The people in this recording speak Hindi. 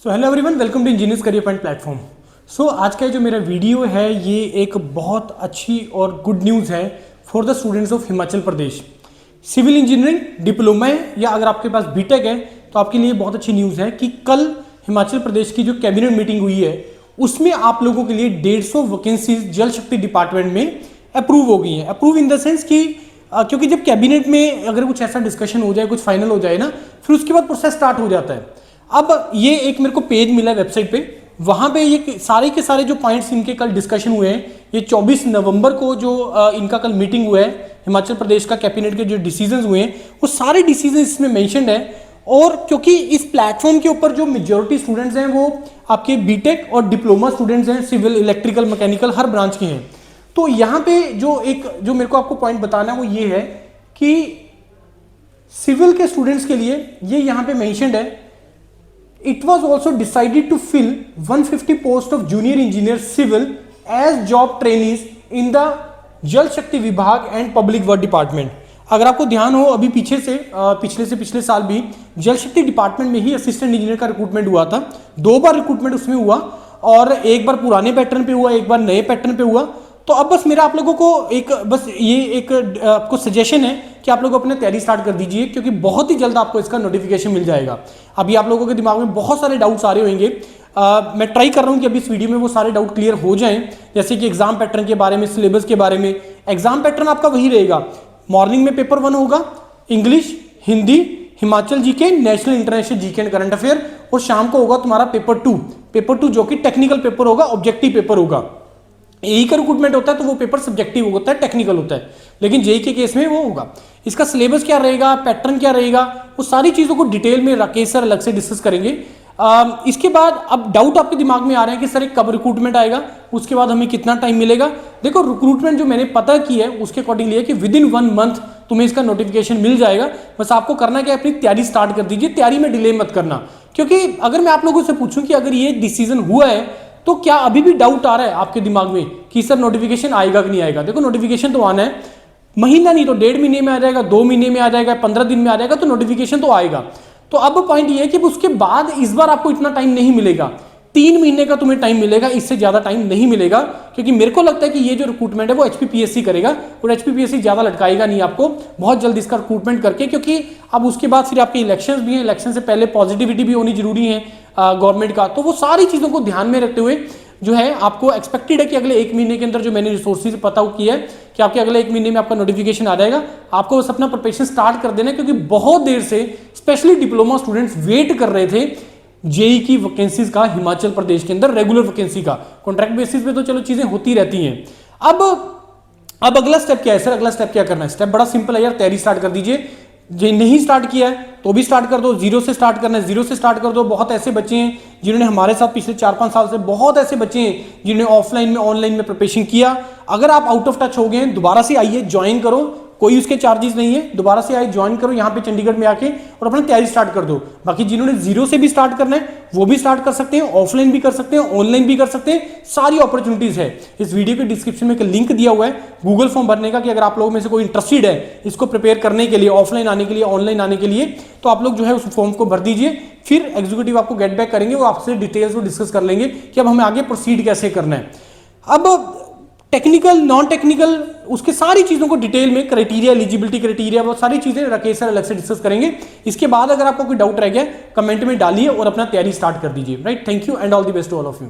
So hello everyone, welcome to engineers career point platform. So आज का जो मेरा वीडियो है ये एक बहुत अच्छी और गुड न्यूज़ है for the students of Himachal Pradesh. Civil engineering diploma है या अगर आपके पास बीटेक है तो आपके लिए बहुत अच्छी न्यूज़ है कि कल हिमाचल प्रदेश की जो कैबिनेट मीटिंग हुई है उसमें आप लोगों के लिए 150 वैकेंसीज जल शक्ति डिपार्टमेंट में अप्रूव हो गई हैं। अप्रूव इन द सेंस कि क्योंकि जब कैबिनेट में अगर कुछ ऐसा डिस्कशन हो जाए, कुछ फाइनल हो जाए ना, फिर उसके बाद प्रोसेस स्टार्ट हो जाता है। अब ये एक मेरे को पेज मिला है वेबसाइट पे, वहां पे ये सारे के सारे जो पॉइंट्स इनके कल डिस्कशन हुए हैं, ये 24 नवंबर को जो इनका कल मीटिंग हुआ है हिमाचल प्रदेश का कैबिनेट के जो डिसीजंस हुए हैं वो सारे डिसीजन इसमें मेंशन्ड है। और क्योंकि इस प्लेटफॉर्म के ऊपर जो मेजॉरिटी स्टूडेंट्स हैं वो आपके बीटेक और डिप्लोमा स्टूडेंट्स हैं, सिविल, इलेक्ट्रिकल, मैकेनिकल हर ब्रांच के हैं। तो यहाँ पे जो मेरे को आपको पॉइंट बताना है वो ये है कि सिविल के स्टूडेंट्स के लिए ये यहाँ पे मेंशन्ड है, it was also decided to fill 150 posts of junior engineer civil as job trainees in the जल शक्ति विभाग एंड पब्लिक वर्क डिपार्टमेंट। अगर आपको ध्यान हो, अभी पिछले साल भी जल शक्ति डिपार्टमेंट में ही असिस्टेंट इंजीनियर का रिक्रूटमेंट हुआ था। 2 बार रिक्रूटमेंट उसमें हुआ और एक बार पुराने पैटर्न पे हुआ, एक बार नए पैटर्न पे हुआ। तो अब बस मेरा आप लोगों को आपको सजेशन है कि आप लोग अपने तैयारी स्टार्ट कर दीजिए, क्योंकि बहुत ही जल्द आपको इसका नोटिफिकेशन मिल जाएगा। अभी आप लोगों के दिमाग में बहुत सारे डाउट्स आ रहे होंगे, मैं ट्राई कर रहा हूं कि अभी इस वीडियो में वो सारे डाउट क्लियर हो जाएं, जैसे कि एग्जाम पैटर्न के बारे में, सिलेबस के बारे में। एग्जाम पैटर्न आपका वही रहेगा, मॉर्निंग में पेपर 1 होगा, English, Hindi, Himachal GK, national international GK and current affair, और शाम को होगा तुम्हारा पेपर 2 जो कि टेक्निकल पेपर होगा, ऑब्जेक्टिव पेपर होगा। यही का रिक्रूटमेंट होता है तो वो पेपर सब्जेक्टिव होता है, टेक्निकल होता है, लेकिन जेई के केस में वो होगा। इसका सिलेबस क्या रहेगा, पैटर्न क्या रहेगा, वो सारी चीजों को डिटेल में राकेश सर अलग से डिस्कस करेंगे। इसके बाद अब डाउट आपके दिमाग में आ रहे हैं कि सर कब रिक्रूटमेंट आएगा, उसके बाद हमें कितना टाइम मिलेगा। देखो, रिक्रूटमेंट जो मैंने पता की है उसके अकॉर्डिंगली है कि विद इन 1 मंथ तुम्हें इसका नोटिफिकेशन मिल जाएगा। बस आपको करना क्या है, अपनी तैयारी स्टार्ट कर दीजिए, तैयारी में डिले मत करना। क्योंकि अगर मैं आप लोगों से पूछूं कि अगर ये डिसीजन हुआ है तो क्या अभी भी डाउट आ रहा है आपके दिमाग में कि सर नोटिफिकेशन आएगा कि नहीं आएगा? देखो, नोटिफिकेशन तो आना है, महीना नहीं तो 1.5 महीने में आ जाएगा, 2 महीने में आ जाएगा, 15 दिन में आ जाएगा, तो नोटिफिकेशन तो आएगा। तो अब पॉइंट ये है कि उसके बाद इस बार आपको इतना टाइम नहीं मिलेगा, 3 महीने का तुम्हें टाइम मिलेगा, इससे ज्यादा टाइम नहीं मिलेगा। क्योंकि मेरे को लगता है कि ये जो रिक्रूटमेंट है वो एचपीपीएससी करेगा, और एचपीपीएससी ज्यादा लटकाएगा नहीं आपको बहुत जल्द इसका रिक्रूटमेंट करके, क्योंकि अब उसके बाद फिर आपके इलेक्शंस भी हैं, इलेक्शन से पहले पॉजिटिविटी भी होनी जरूरी है गवर्नमेंट का। तो वो सारी चीजों को ध्यान में रखते हुए जो है आपको एक्सपेक्टेड है कि अगले 1 महीने के अंदर, जो मैंने रिसोर्सेज पता किया है कि आपके अगले 1 महीने में आपका नोटिफिकेशन आ जाएगा। आपको बस अपना प्रिपरेशन स्टार्ट कर देना, क्योंकि बहुत देर से स्पेशली डिप्लोमा स्टूडेंट्स वेट कर रहे थे जेई की वैकेंसीज का हिमाचल प्रदेश के अंदर, रेगुलर वैकेंसी का। कॉन्ट्रैक्ट बेसिस पे तो चलो चीजें होती रहती हैं। अब अगला स्टेप क्या है सर? अगला स्टेप क्या करना है? स्टेप बड़ा सिंपल है यार, तैयारी स्टार्ट कर दीजिए। जो नहीं स्टार्ट किया है तो भी स्टार्ट कर दो, 0 से स्टार्ट करना है, 0 से स्टार्ट कर दो। बहुत ऐसे बच्चे हैं जिन्होंने हमारे साथ पिछले 4-5 साल से, बहुत ऐसे बच्चे हैं जिन्होंने ऑफलाइन में, ऑनलाइन में प्रिपरेशन किया। अगर आप आउट ऑफ टच हो गए, दोबारा से आइए, ज्वाइन करो, कोई उसके चार्जेस नहीं है, दोबारा से आइए, ज्वाइन करो यहाँ पे चंडीगढ़ में आके और अपना तैयारी स्टार्ट कर दो। बाकी जिन्होंने 0 से भी स्टार्ट करना है वो भी स्टार्ट कर सकते हैं, ऑफलाइन भी कर सकते हैं, ऑनलाइन भी कर सकते हैं, सारी अपॉर्चुनिटीज है। इस वीडियो के डिस्क्रिप्शन में एक लिंक दिया हुआ है गूगल फॉर्म भरने का, कि अगर आप लोगों में से कोई इंटरेस्टेड है इसको प्रिपेयर करने के लिए, ऑफलाइन आने के लिए, ऑनलाइन आने के लिए, तो आप लोग जो है उस फॉर्म को भर दीजिए। फिर एग्जीक्यूटिव आपको गेट बैक करेंगे, वो आपसे डिटेल्स को डिस्कस कर लेंगे कि अब हमें आगे प्रोसीड कैसे करना है। अब टेक्निकल, नॉन टेक्निकल, उसके सारी चीजों को डिटेल में, क्राइटेरिया, एलिजिबिलिटी क्राइटेरिया, वो सारी चीजें राकेश सर अलग से डिस्कस करेंगे। इसके बाद अगर आपको कोई डाउट रह गया कमेंट में डालिए और अपना तैयारी स्टार्ट कर दीजिए। Right, thank you and all the best to all of you.